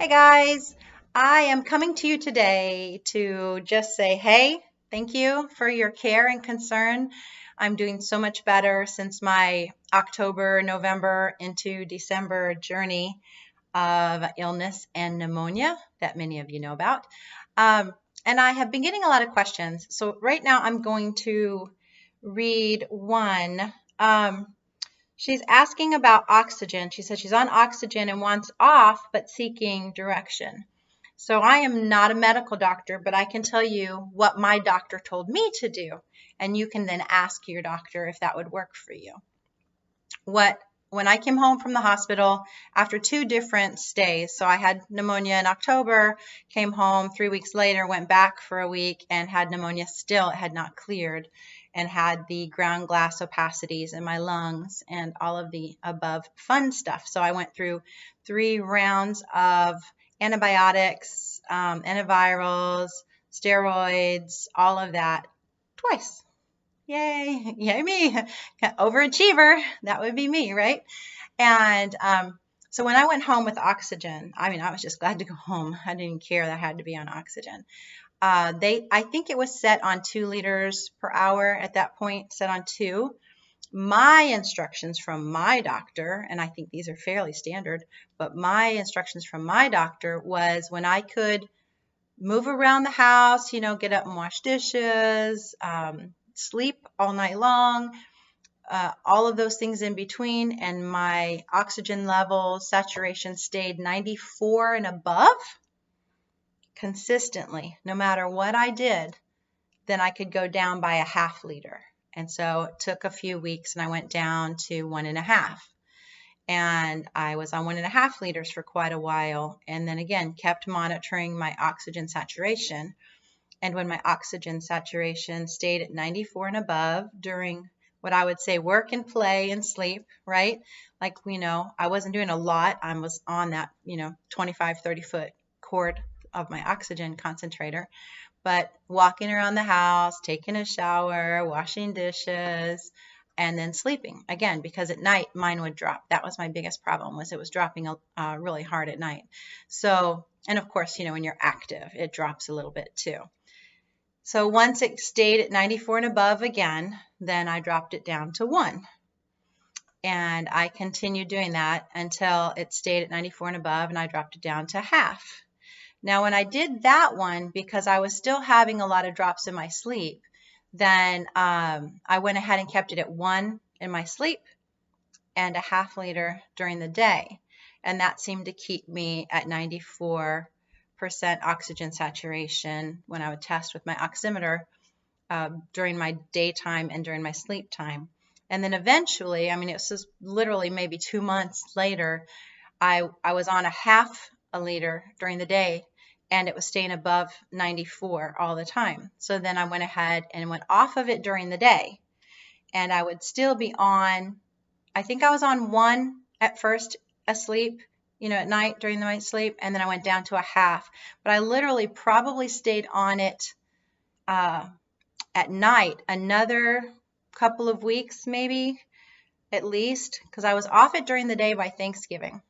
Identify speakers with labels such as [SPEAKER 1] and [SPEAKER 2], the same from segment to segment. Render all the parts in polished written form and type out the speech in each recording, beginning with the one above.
[SPEAKER 1] Hey guys, I am coming to you today to just say, hey, thank you for your care and concern. I'm doing so much better since my October, November into December journey of illness and pneumonia that many of you know about. Um, and I have been getting a lot of questions. So right now I'm going to read one. She's asking about oxygen. She says she's on oxygen and wants off, but seeking direction. So I am not a medical doctor, but I can tell you what my doctor told me to do. And you can then ask your doctor if that would work for you. When I came home from the hospital after 2 different stays, so I had pneumonia in October, came home 3 weeks later, went back for a week and had pneumonia still. It had not cleared and had the ground glass opacities in my lungs and all of the above fun stuff. So I went through 3 rounds of antibiotics, antivirals, steroids, all of that twice. Yay, yay me, overachiever. That would be me, right? And so when I went home with oxygen, I mean, I was just glad to go home. I didn't even care that I had to be on oxygen. I think it was set on 2 liters per hour at that point, set on 2. My instructions from my doctor, and I think these are fairly standard, but my instructions from my doctor was when I could move around the house, get up and wash dishes, sleep all night long, all of those things in between, and my oxygen level saturation stayed 94 and above consistently, no matter what I did, then I could go down by a ½ liter. And so it took a few weeks and I went down to 1.5. And I was on 1.5 liters for quite a while. And then again, kept monitoring my oxygen saturation. And when my oxygen saturation stayed at 94 and above during what I would say work and play and sleep, right? Like, I wasn't doing a lot. I was on that, 25, 30 foot cord of my oxygen concentrator, but walking around the house, taking a shower, washing dishes, and then sleeping again, because at night mine would drop. That was my biggest problem, was it was dropping really hard at night. So, and of course, when you're active, it drops a little bit too. So once it stayed at 94 and above again, then I dropped it down to 1. And I continued doing that until it stayed at 94 and above, and I dropped it down to ½ Now, when I did that one, because I was still having a lot of drops in my sleep, then I went ahead and kept it at 1 in my sleep and a ½ liter during the day. And that seemed to keep me at 94% oxygen saturation when I would test with my oximeter during my daytime and during my sleep time. And then eventually, I mean, it was just literally maybe 2 months later, I was on a ½ liter during the day, and it was staying above 94 all the time. So then I went ahead and went off of it during the day, and I would still be on, I think I was on 1 at first asleep, at night during the night sleep, and then I went down to a ½ But I literally probably stayed on it at night another couple of weeks, maybe at least, because I was off it during the day by Thanksgiving.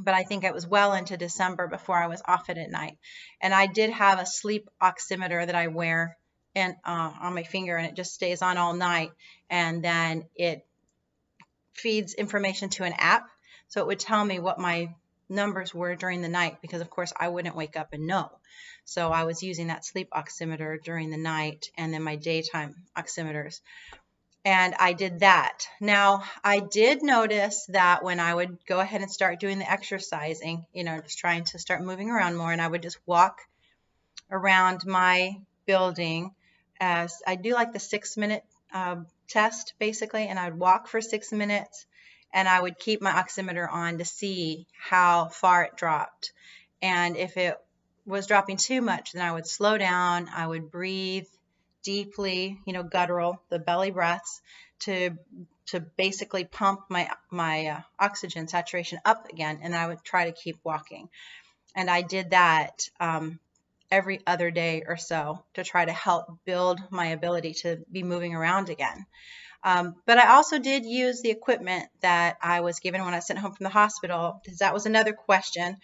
[SPEAKER 1] But I think it was well into December before I was off it at night. And I did have a sleep oximeter that I wear on my finger, and it just stays on all night. And then it feeds information to an app. So it would tell me what my numbers were during the night, because of course I wouldn't wake up and know. So I was using that sleep oximeter during the night and then my daytime oximeters. And I did that. Now, I did notice that when I would go ahead and start doing the exercising, just trying to start moving around more, and I would just walk around my building, as I do like the 6-minute test basically, and I'd walk for 6 minutes, and I would keep my oximeter on to see how far it dropped. And if it was dropping too much, then I would slow down. I would breathe deeply, guttural, the belly breaths, to basically pump my oxygen saturation up again, and I would try to keep walking. And I did that every other day or so to try to help build my ability to be moving around again. But I also did use the equipment that I was given when I was sent home from the hospital, because that was another question.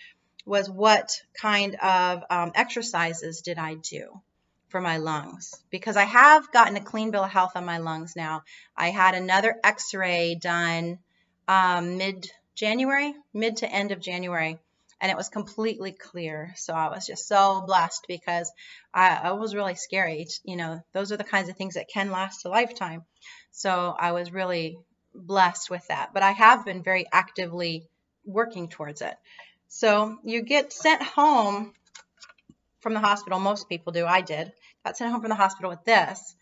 [SPEAKER 1] was what kind of exercises did I do for my lungs, because I have gotten a clean bill of health on my lungs now. I had another x-ray done mid-January, mid to end of January, and it was completely clear. So I was just so blessed, because I was really scary. You know, those are the kinds of things that can last a lifetime. So I was really blessed with that. But I have been very actively working towards it. So you get sent home from the hospital. Most people do. I did. Got sent home from the hospital with this,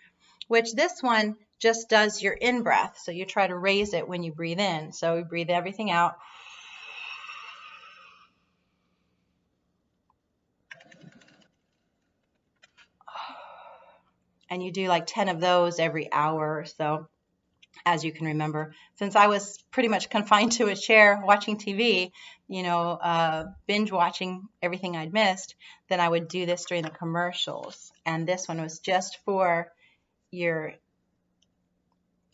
[SPEAKER 1] which this one just does your in-breath. So you try to raise it when you breathe in. So we breathe everything out. And you do like 10 of those every hour or so, as you can remember. Since I was pretty much confined to a chair watching TV, you know, binge watching everything I'd missed, then I would do this during the commercials. And this one was just for your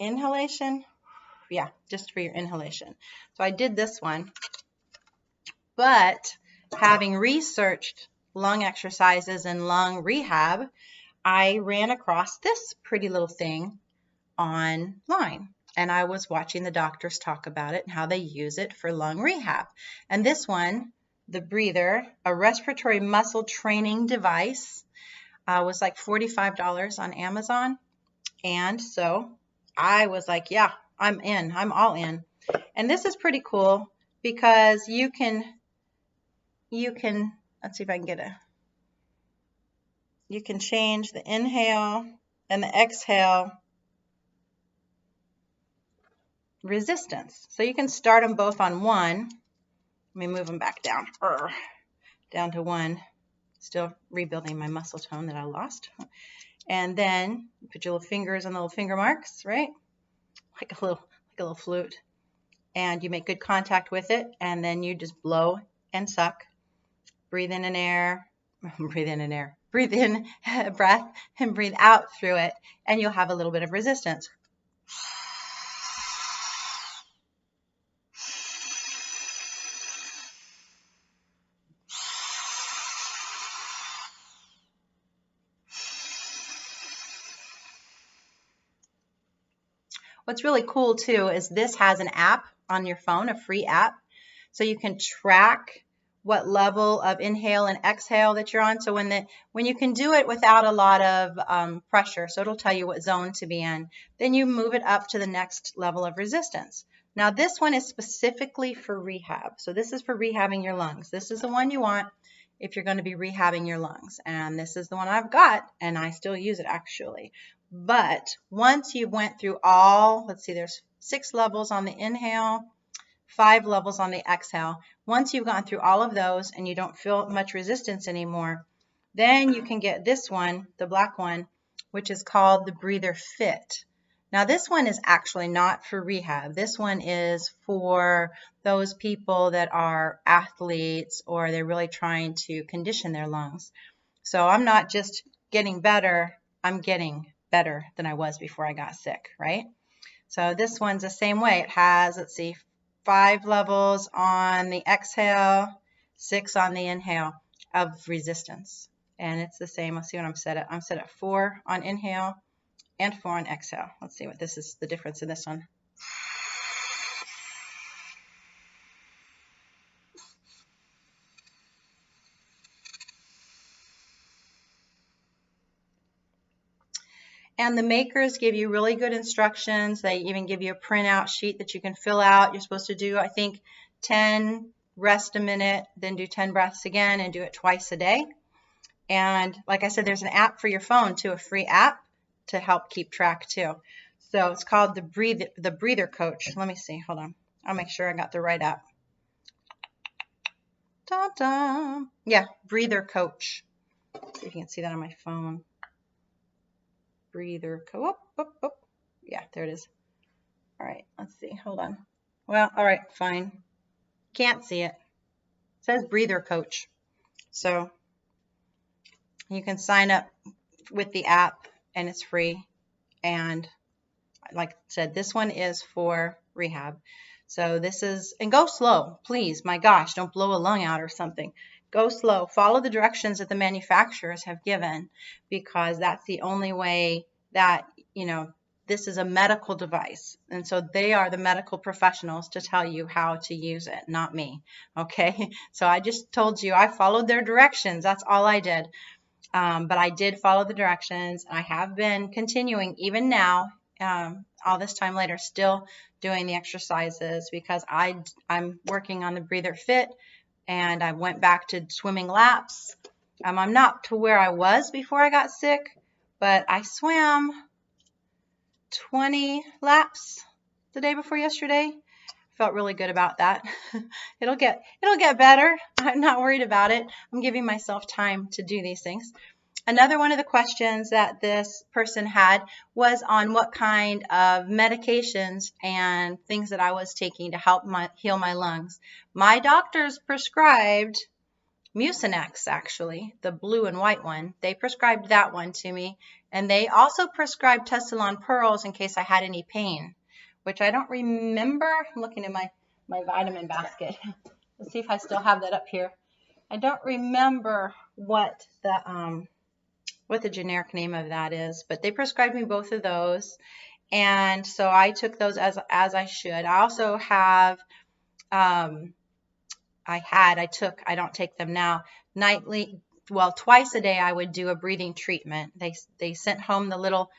[SPEAKER 1] inhalation. Yeah, just for your inhalation. So I did this one. But having researched lung exercises and lung rehab, I ran across this pretty little thing online, and I was watching the doctors talk about it and how they use it for lung rehab. And this one, the breather, a respiratory muscle training device, was like $45 on Amazon. And so I was like, yeah, I'm in. I'm all in. And this is pretty cool, because you can, let's see if I can get you can change the inhale and the exhale resistance. So you can start them both on one. Let me move them back down. Down to one. Still rebuilding my muscle tone that I lost. And then you put your little fingers on the little finger marks, right? Like a little flute. And you make good contact with it, and then you just blow and suck. Breathe in an air. Breathe in an air. Breathe in breath and breathe out through it, and you'll have a little bit of resistance. What's really cool too is this has an app on your phone, a free app, so you can track what level of inhale and exhale that you're on. So when you can do it without a lot of pressure, so it'll tell you what zone to be in, then you move it up to the next level of resistance. Now this one is specifically for rehab. So this is for rehabbing your lungs. This is the one you want if you're going to be rehabbing your lungs. And this is the one I've got, and I still use it actually. But once you went through all, let's see, there's 6 levels on the inhale, 5 levels on the exhale. Once you've gone through all of those and you don't feel much resistance anymore, then you can get this one, the black one, which is called the Breather Fit. Now this one is actually not for rehab. This one is for those people that are athletes, or they're really trying to condition their lungs. So I'm not just getting better, I'm getting better than I was before I got sick, right? So this one's the same way. It has, let's see, 5 levels on the exhale, 6 on the inhale of resistance. And it's the same. Let's see what I'm set at. I'm set at 4 on inhale and 4 on exhale. Let's see what this is, the difference in this one. And the makers give you really good instructions. They even give you a printout sheet that you can fill out. You're supposed to do, I think, 10, rest a minute, then do 10 breaths again, and do it twice a day. And like I said, there's an app for your phone too, a free app to help keep track too. So it's called the Breather Coach. Let me see. Hold on. I'll make sure I got the right app. Ta-da! Yeah, Breather Coach. See if you can see that on my phone. Breather Coach. Yeah, there it is. All right, let's see. Hold on. Well, all right, fine. Can't see it. It says Breather Coach. So you can sign up with the app, and it's free. And like I said, this one is for rehab. So this is, and go slow, please. My gosh, don't blow a lung out or something. Go slow. Follow the directions that the manufacturers have given, because that's the only way that, this is a medical device. And so they are the medical professionals to tell you how to use it, not me. Okay. So I just told you I followed their directions. That's all I did. But I did follow the directions. I have been continuing even now, all this time later, still doing the exercises, because I'm working on the breather fit, and I went back to swimming laps. I'm not to where I was before I got sick, but I swam 20 laps the day before yesterday. Felt really good about that. It'll get better. I'm not worried about it. I'm giving myself time to do these things. Another one of the questions that this person had was on what kind of medications and things that I was taking to help heal my lungs. My doctors prescribed Mucinex, actually, the blue and white one. They prescribed that one to me. And they also prescribed Tessalon Pearls in case I had any pain, which I don't remember. I'm looking at my vitamin basket. Let's see if I still have that up here. I don't remember what the generic name of that is, but they prescribed me both of those. And so I took those as I should. I also have, I don't take them now, nightly, well, twice a day I would do a breathing treatment. They sent home the little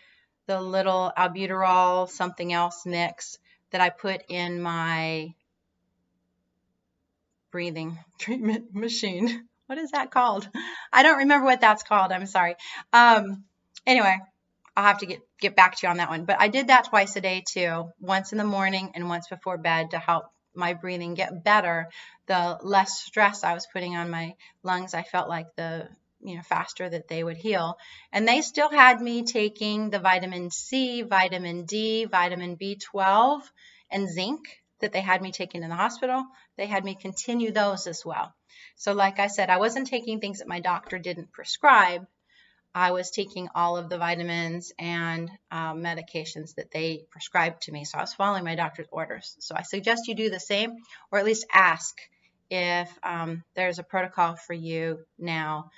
[SPEAKER 1] albuterol something else mix that I put in my breathing treatment machine. What is that called? I don't remember what that's called. I'm sorry. Anyway, I'll have to get back to you on that one. But I did that twice a day too, once in the morning and once before bed, to help my breathing get better. The less stress I was putting on my lungs, I felt like the faster that they would heal. And they still had me taking the vitamin C, vitamin D, vitamin B12, and zinc that they had me taking in the hospital. They had me continue those as well. So like I said, I wasn't taking things that my doctor didn't prescribe. I was taking all of the vitamins and medications that they prescribed to me. So I was following my doctor's orders. So I suggest you do the same, or at least ask if there's a protocol for you now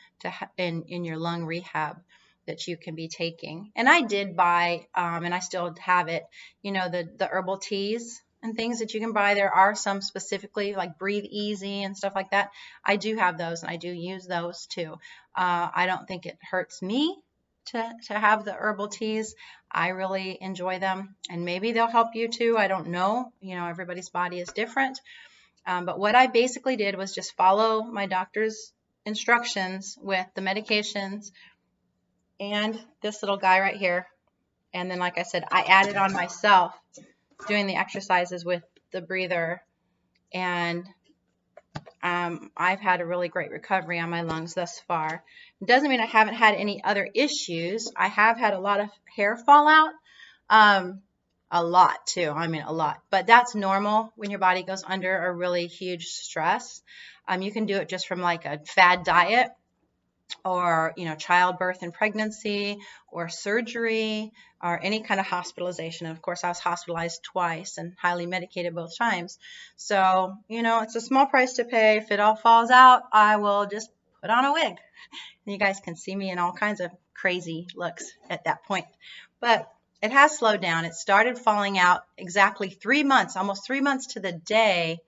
[SPEAKER 1] in your lung rehab that you can be taking. And I did buy, and I still have it, the herbal teas and things that you can buy. There are some specifically like Breathe Easy and stuff like that. I do have those, and I do use those too. I don't think it hurts me to have the herbal teas. I really enjoy them, and maybe they'll help you too. I don't know. Everybody's body is different. But what I basically did was just follow my doctor's instructions with the medications and this little guy right here. And then, like I said, I added on myself doing the exercises with the breather. And I've had a really great recovery on my lungs thus far. It doesn't mean I haven't had any other issues. I have had a lot of hair fallout. A lot too. I mean, a lot. But that's normal when your body goes under a really huge stress. You can do it just from like a fad diet, or childbirth and pregnancy, or surgery, or any kind of hospitalization. And of course, I was hospitalized twice and highly medicated both times. So it's a small price to pay. If it all falls out, I will just put on a wig, and you guys can see me in all kinds of crazy looks at that point. But it has slowed down. It started falling out exactly 3 months, almost 3 months to the day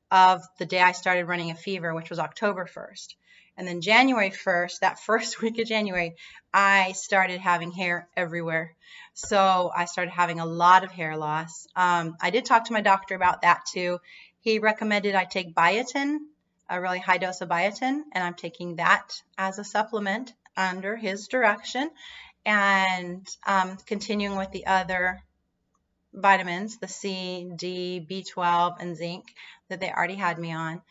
[SPEAKER 1] of the day I started running a fever, which was October 1st. And then January 1st, that first week of January, I started having hair everywhere. So I started having a lot of hair loss. I did talk to my doctor about that too. He recommended I take biotin, a really high dose of biotin, and I'm taking that as a supplement under his direction, and continuing with the other vitamins, the C, D, B12, and zinc that they already had me on.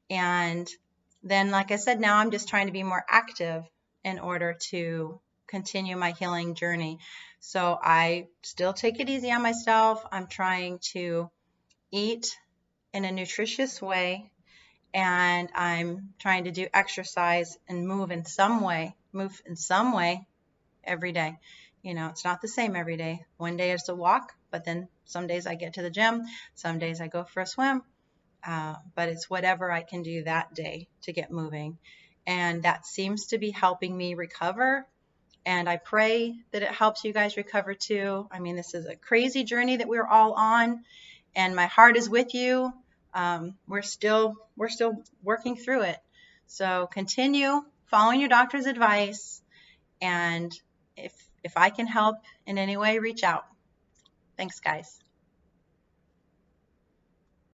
[SPEAKER 1] And then, like I said, now I'm just trying to be more active in order to continue my healing journey. So I still take it easy on myself. I'm trying to eat in a nutritious way, and I'm trying to do exercise and move in some way every day. It's not the same every day. One day it's a walk, but then Some days I get to the gym, some days I go for a swim, but it's whatever I can do that day to get moving. And that seems to be helping me recover. And I pray that it helps you guys recover too. I mean, this is a crazy journey that we're all on, and my heart is with you. We're still working through it. So continue following your doctor's advice, and if I can help in any way, reach out. Thanks, guys.